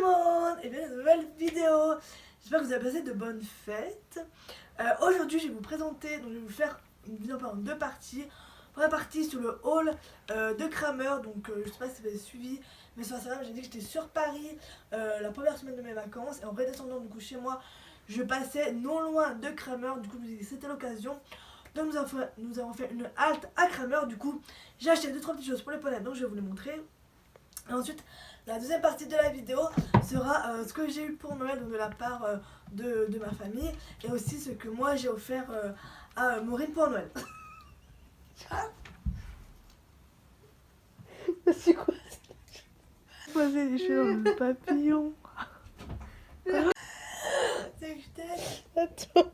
le monde et bienvenue dans une nouvelle vidéo. J'espère que vous avez passé de bonnes fêtes. Aujourd'hui je vais vous présenter, donc je vais vous faire une vidéo en deux parties. Première partie sur le haul de Kramer, donc je sais pas si vous avez suivi, mais sur Instagram j'ai dit que j'étais sur Paris la première semaine de mes vacances. Et en redescendant du coup chez moi, je passais non loin de Kramer, du coup je me suis dit que c'était l'occasion. Donc nous avons fait une halte à Kramer, du coup j'ai acheté 2-3 petites choses pour les poneys, donc je vais vous les montrer. Et ensuite, la deuxième partie de la vidéo sera ce que j'ai eu pour Noël, donc de la part de ma famille, et aussi ce que moi j'ai offert à Maureen pour Noël. C'est quoi ça? Poser les cheveux dans le papillon. C'est que je t'aime. Attends.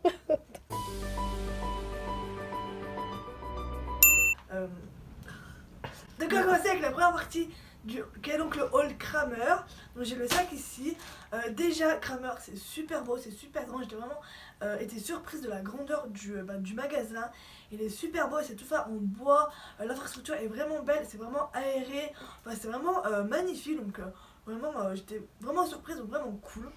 Donc on va commencer avec la première partie qui est donc le haul Kramer. Donc j'ai le sac ici. Déjà Kramer c'est super beau, c'est super grand. J'étais vraiment été surprise de la grandeur du magasin. Il est super beau, c'est tout ça en bois. L'infrastructure est vraiment belle, c'est vraiment aéré. Enfin, c'est vraiment magnifique. Donc vraiment j'étais vraiment surprise, donc vraiment cool.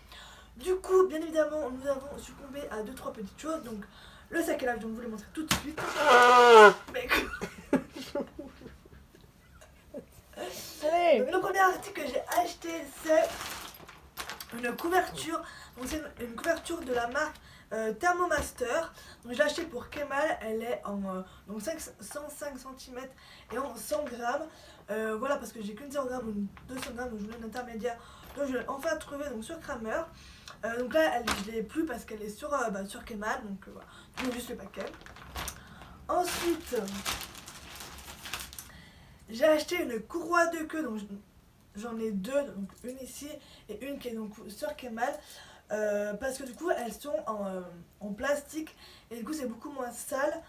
Du coup bien évidemment nous avons succombé à 2-3 petites choses. Donc le sac à lave, je vais vous le montrer tout de suite. Mais... Allez. Donc, le premier article que j'ai acheté c'est une couverture. Donc c'est une couverture de la marque Thermomaster. Donc je l'ai acheté pour Kemal. Elle est en 105 cm et en 100 grammes. Voilà, parce que j'ai qu'une 0 g ou une 200 grammes, donc je voulais une intermédiaire. Donc je l'ai enfin trouvé donc, sur Kramer. Donc là je l'ai plus parce qu'elle est sur Kemal. Donc voilà, je mets juste le paquet. Ensuite j'ai acheté une courroie de queue, donc j'en ai deux, donc une ici et une qui est donc sur Kemal, parce que du coup elles sont en plastique et du coup c'est beaucoup moins sale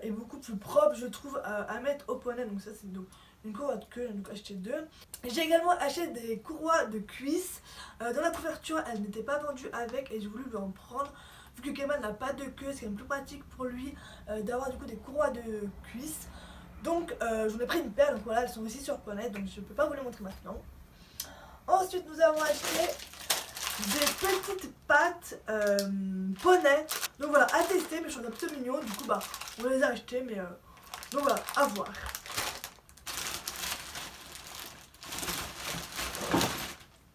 et beaucoup plus propre je trouve à mettre au poney. Donc ça c'est donc une courroie de queue, j'ai donc acheté deux. J'ai également acheté des courroies de cuisse. Dans la couverture elles n'étaient pas vendues avec et j'ai voulu lui en prendre. Vu que Kemal n'a pas de queue, c'est quand même plus pratique pour lui d'avoir du coup des courroies de cuisse. Donc j'en ai pris une paire, donc voilà, elles sont aussi sur poney, donc je ne peux pas vous les montrer maintenant. Ensuite nous avons acheté des petites pattes poney. Donc voilà, à tester, mais je trouve ça plutôt mignon, du coup bah on les a achetées, mais donc voilà, à voir.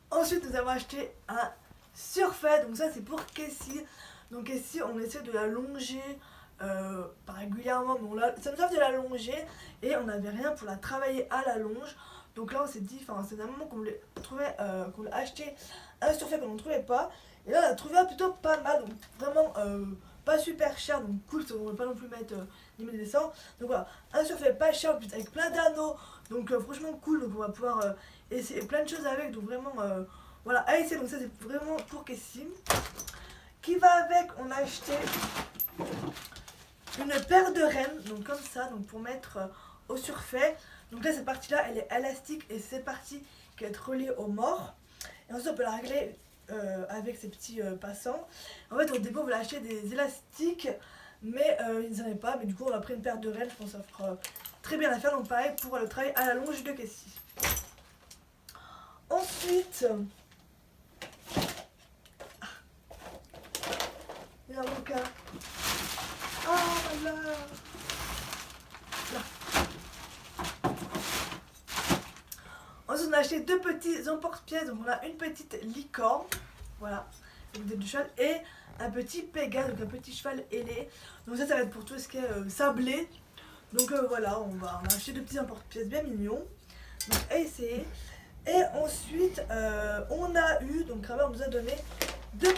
Ensuite nous avons acheté un surfait, donc ça c'est pour Cassie. Donc Cassie on essaie de la longer pas régulièrement, mais ça nous arrive de la longer et on n'avait rien pour la travailler à la longe. Donc là on s'est dit, enfin c'est un moment qu'on voulait trouver, qu'on l'a acheté un surfait qu'on ne trouvait pas. Et là on a trouvé un plutôt pas mal, donc vraiment pas super cher, donc cool, on ne va pas non plus mettre 10 000 descentes. Donc voilà, un surfait pas cher, avec plein d'anneaux, donc franchement cool, donc on va pouvoir essayer plein de choses avec, donc vraiment voilà, à essayer. Donc ça c'est vraiment pour Cassie. Qui va avec, on a acheté une paire de rennes, donc comme ça, donc pour mettre au surfait. Donc là cette partie là elle est élastique et c'est partie qui va être reliée au mort. Et ensuite on peut la régler avec ces petits passants. En fait au début on voulait acheter des élastiques, mais ils n'en avaient pas, mais du coup on a pris une paire de rennes, je pense que ça fera très bien l'affaire. Donc pareil pour le travail à la longe de Cassie. Ensuite il y a mon cas. Oh là là. Ensuite on a acheté deux petits emporte-pièces. Donc on a une petite licorne, voilà, du cheval, et un petit pégase, donc un petit cheval ailé. Donc ça va être pour tout ce qui est sablé. Donc voilà, on a acheté deux petits emporte-pièces bien mignons, donc à essayer. Et ensuite on a eu, donc Kramer nous a donné deux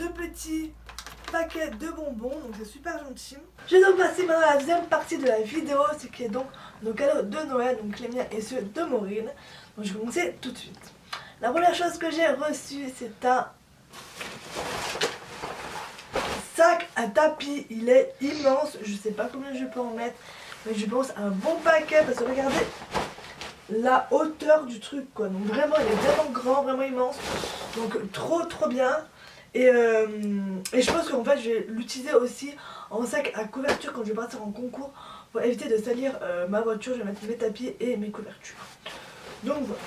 petits paquet de bonbons, donc c'est super gentil. Je vais donc passer maintenant à la deuxième partie de la vidéo, ce qui est donc nos cadeaux de Noël, donc les miens et ceux de Maureen. Donc je vais commencer tout de suite. La première chose que j'ai reçue, c'est un sac à tapis. Il est immense, je sais pas combien je peux en mettre, mais je pense un bon paquet parce que regardez la hauteur du truc quoi. Donc vraiment il est vraiment grand, vraiment immense, donc trop bien. Et je pense qu'en fait je vais l'utiliser aussi en sac à couverture quand je vais partir en concours pour éviter de salir ma voiture. Je vais mettre mes tapis et mes couvertures. Donc voilà.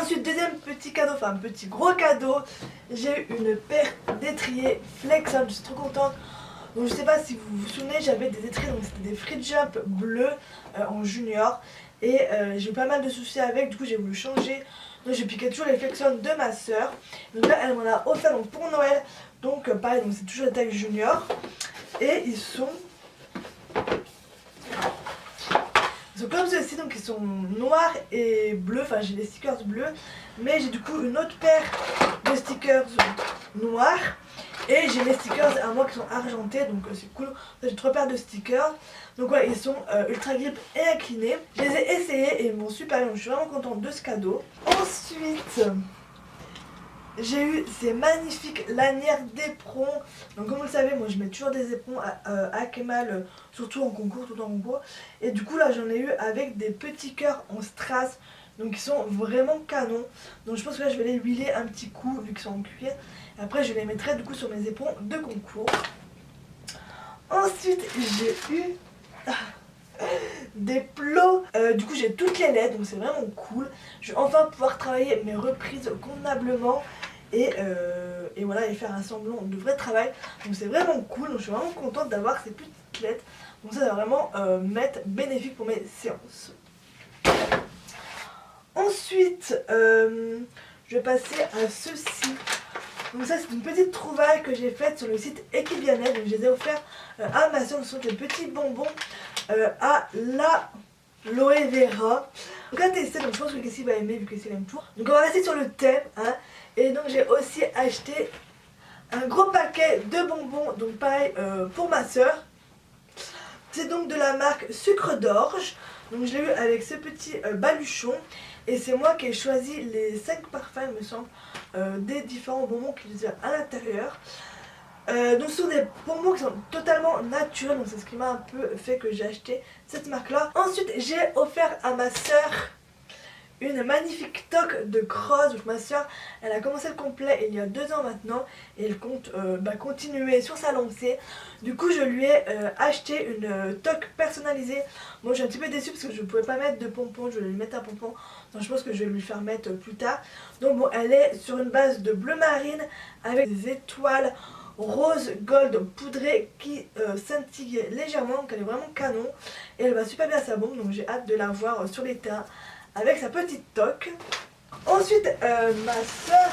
Ensuite, deuxième petit cadeau, enfin un petit gros cadeau, j'ai eu une paire d'étriers Flexon, je suis trop contente. Donc je sais pas si vous vous souvenez, j'avais des étriers, donc c'était des Free Jump bleus en junior. Et j'ai eu pas mal de soucis avec, du coup j'ai voulu changer. Donc j'ai piqué toujours les Flexon de ma soeur. Donc là elle m'en a offert donc, pour Noël. Donc pareil, donc c'est toujours la taille junior. Et ils sont comme ceci, donc ils sont noirs et bleus, enfin j'ai des stickers bleus, mais j'ai du coup une autre paire de stickers noirs et j'ai mes stickers à moi qui sont argentés, donc c'est cool. J'ai 3 paires de stickers, donc voilà, ils sont ultra grip et inclinés. Je les ai essayés et ils m'ont super bien, je suis vraiment contente de ce cadeau. Ensuite, j'ai eu ces magnifiques lanières d'éperons. Donc comme vous le savez, moi je mets toujours des éperons à Kemal, surtout en concours, tout en concours. Et du coup là j'en ai eu avec des petits cœurs en strass. Donc ils sont vraiment canons. Donc je pense que là je vais les huiler un petit coup vu qu'ils sont en cuir. Et après je les mettrai du coup sur mes éperons de concours. Ensuite j'ai eu des plots, du coup j'ai toutes les lettres, donc c'est vraiment cool. Je vais enfin pouvoir travailler mes reprises convenablement et voilà, et faire un semblant de vrai travail. Donc c'est vraiment cool, donc je suis vraiment contente d'avoir ces petites lettres. Donc ça va vraiment m'être bénéfique pour mes séances. Ensuite je vais passer à ceci. Donc ça c'est une petite trouvaille que j'ai faite sur le site Équipe Bien-être. Donc je les ai offerts à ma soeur. Ce sont des petits bonbons à l'aloe vera. Donc à tester, donc je pense que Cassie va aimer vu que Cassie aime tout. Donc on va rester sur le thème hein. Et donc j'ai aussi acheté un gros paquet de bonbons, donc pareil pour ma soeur. C'est donc de la marque Sucre d'Orge. Donc je l'ai eu avec ce petit baluchon. Et c'est moi qui ai choisi les 5 parfums, il me semble, des différents bonbons qu'il y a à l'intérieur. Donc ce sont des bonbons qui sont totalement naturels, donc c'est ce qui m'a un peu fait que j'ai acheté cette marque là. Ensuite j'ai offert à ma soeur une magnifique toque de crosse. Donc ma soeur elle a commencé le complet il y a 2 ans maintenant et elle compte continuer sur sa lancée. Du coup je lui ai acheté une toque personnalisée. Moi je suis un petit peu déçue parce que je ne pouvais pas mettre de pompons, je voulais lui mettre un pompon. Donc je pense que je vais lui faire mettre plus tard. Donc bon, elle est sur une base de bleu marine avec des étoiles rose gold poudré qui scintille légèrement, donc elle est vraiment canon et elle va super bien à sa bombe, donc j'ai hâte de la voir sur les terrains avec sa petite toque. Ensuite ma soeur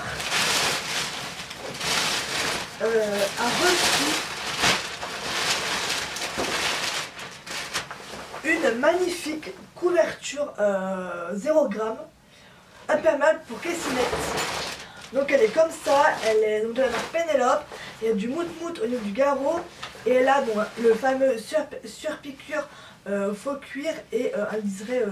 a reçu une magnifique couverture 0 g imperméable pour Kessinette. Donc elle est comme ça, elle est donc de la marque Pénélope, il y a du mout-mout au niveau du garrot et elle a bon, le fameux surpiqûre faux cuir et un liseré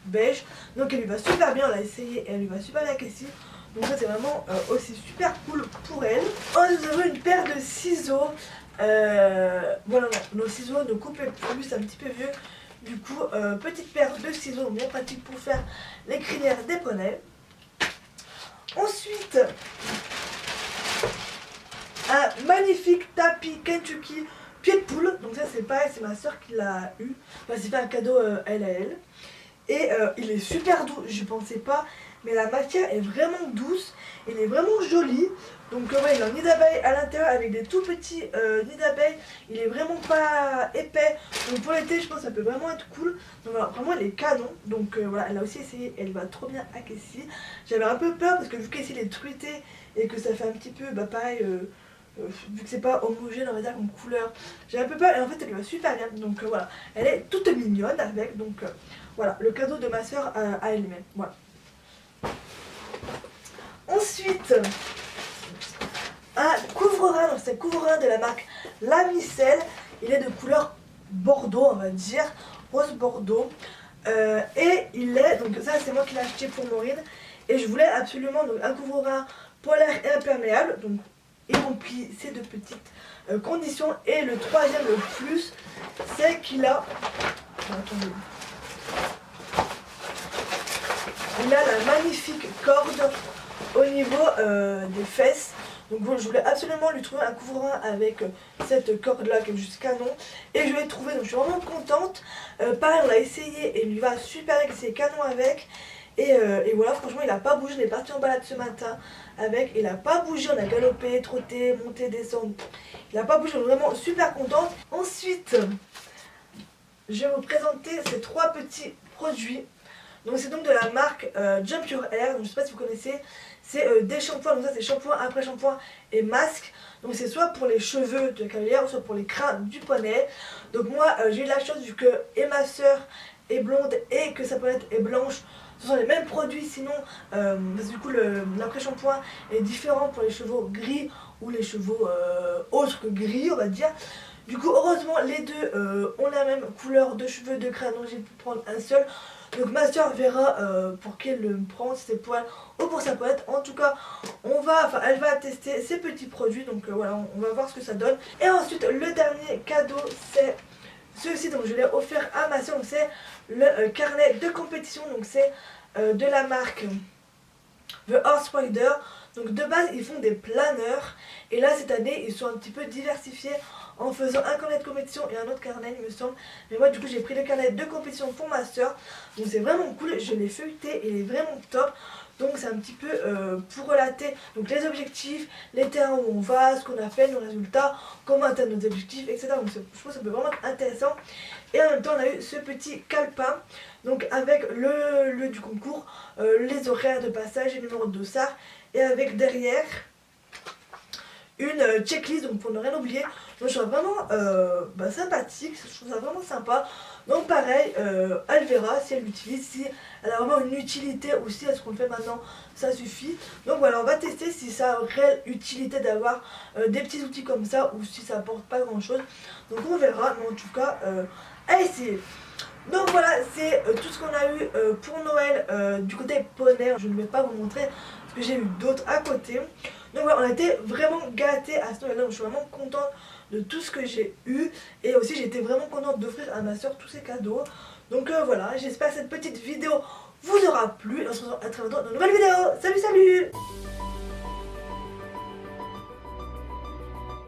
beige. Donc elle lui va super bien, on l'a essayé et elle lui va super bien Cassie. Donc ça c'est vraiment aussi super cool pour elle. Ensuite nous avons une paire de ciseaux, voilà nos ciseaux de coupe et plus c'est un petit peu vieux. Du coup petite paire de ciseaux bien pratique pour faire les crinières des poneys. Ensuite, un magnifique tapis Kentucky pied de poule. Donc ça c'est pareil, c'est ma soeur qui l'a eu. Enfin c'est fait un cadeau elle à elle. Et il est super doux, je pensais pas. Mais la matière est vraiment douce. Il est vraiment joli. Donc ouais, il a un nid d'abeille à l'intérieur avec des tout petits nids d'abeilles. Il est vraiment pas épais. Donc pour l'été je pense que ça peut vraiment être cool. Donc voilà, vraiment il est canon. Donc voilà, elle a aussi essayé, elle va trop bien à Cassie. J'avais un peu peur parce que vu qu'Cassie est truitée et que ça fait un petit peu pareil, vu que c'est pas homogène on va dire comme couleur. J'ai un peu peur et en fait elle va super bien. Donc voilà, elle est toute mignonne avec. Donc voilà, le cadeau de ma soeur à elle-même. Voilà. Ensuite, un couvre-rein, donc c'est un couvre-rein de la marque La Micelle. Il est de couleur bordeaux, on va dire, rose bordeaux. Et il est, donc ça c'est moi qui l'ai acheté pour Maureen. Et je voulais absolument donc, un couvre-rein polaire et imperméable. Donc il remplit ces 2 petites conditions. Et le troisième, le plus, c'est qu'il a... Attendez. Il a la magnifique corde au niveau des fesses. Donc bon, je voulais absolument lui trouver un couvre-rein avec cette corde là qui est juste canon. Et je l'ai trouvé, donc je suis vraiment contente. Pareil, on l'a essayé et il lui va super bien, c'est canon avec. Et voilà, franchement il a pas bougé, on est parti en balade ce matin avec, il a pas bougé, on a galopé, trotté, monté, descendu, il a pas bougé, on est vraiment super contente. Ensuite, je vais vous présenter ces 3 petits produits. Donc c'est donc de la marque Jump Your Hair, donc je sais pas si vous connaissez, c'est des shampoings, donc ça c'est shampoing après shampoing et masque. Donc c'est soit pour les cheveux de la cavalière ou soit pour les crins du poney. Donc moi j'ai eu la chance vu que et ma soeur est blonde et que sa poilette est blanche. Ce sont les mêmes produits sinon, parce que du coup l'après-shampoing est différent pour les chevaux gris ou les chevaux autres que gris on va dire. Du coup heureusement les deux ont la même couleur de cheveux de crâne, donc j'ai pu prendre un seul. Donc ma soeur verra pour qu'elle le prend, ses poils ou pour sa poilette. En tout cas elle va tester ces petits produits, donc voilà, on va voir ce que ça donne. Et ensuite le dernier cadeau c'est ceci, donc je l'ai offert à ma soeur, donc c'est le carnet de compétition, donc c'est de la marque The Horse Rider. Donc de base ils font des planeurs et là cette année ils sont un petit peu diversifiés en faisant un carnet de compétition et un autre carnet il me semble. Mais moi du coup j'ai pris le carnet de compétition pour ma soeur. Donc c'est vraiment cool, je l'ai feuilleté et il est vraiment top. Donc c'est un petit peu pour relater donc les objectifs, les terrains où on va, ce qu'on a fait, nos résultats, comment atteindre nos objectifs, etc. Donc je pense que ça peut vraiment être intéressant. Et en même temps on a eu ce petit calepin donc avec le du concours, les horaires de passage et le numéro de dossard, et avec derrière une checklist donc pour ne rien oublier. Donc je trouve ça vraiment sympathique, je trouve ça vraiment sympa. Donc pareil, elle verra si elle l'utilise, si elle a vraiment une utilité ou si ce qu'on fait maintenant ça suffit. Donc voilà, on va tester si ça a une réelle utilité d'avoir des petits outils comme ça ou si ça apporte pas grand chose. Donc on verra, mais en tout cas à essayer. Donc voilà, c'est tout ce qu'on a eu pour Noël du côté poney. Je ne vais pas vous montrer parce que j'ai eu d'autres à côté. Donc voilà, on a été vraiment gâtés à ce Noël-là. Je suis vraiment contente de tout ce que j'ai eu. Et aussi j'ai été vraiment contente d'offrir à ma soeur tous ces cadeaux. Donc voilà, j'espère que cette petite vidéo vous aura plu. On se retrouve à très bientôt dans une nouvelle vidéo. Salut, salut!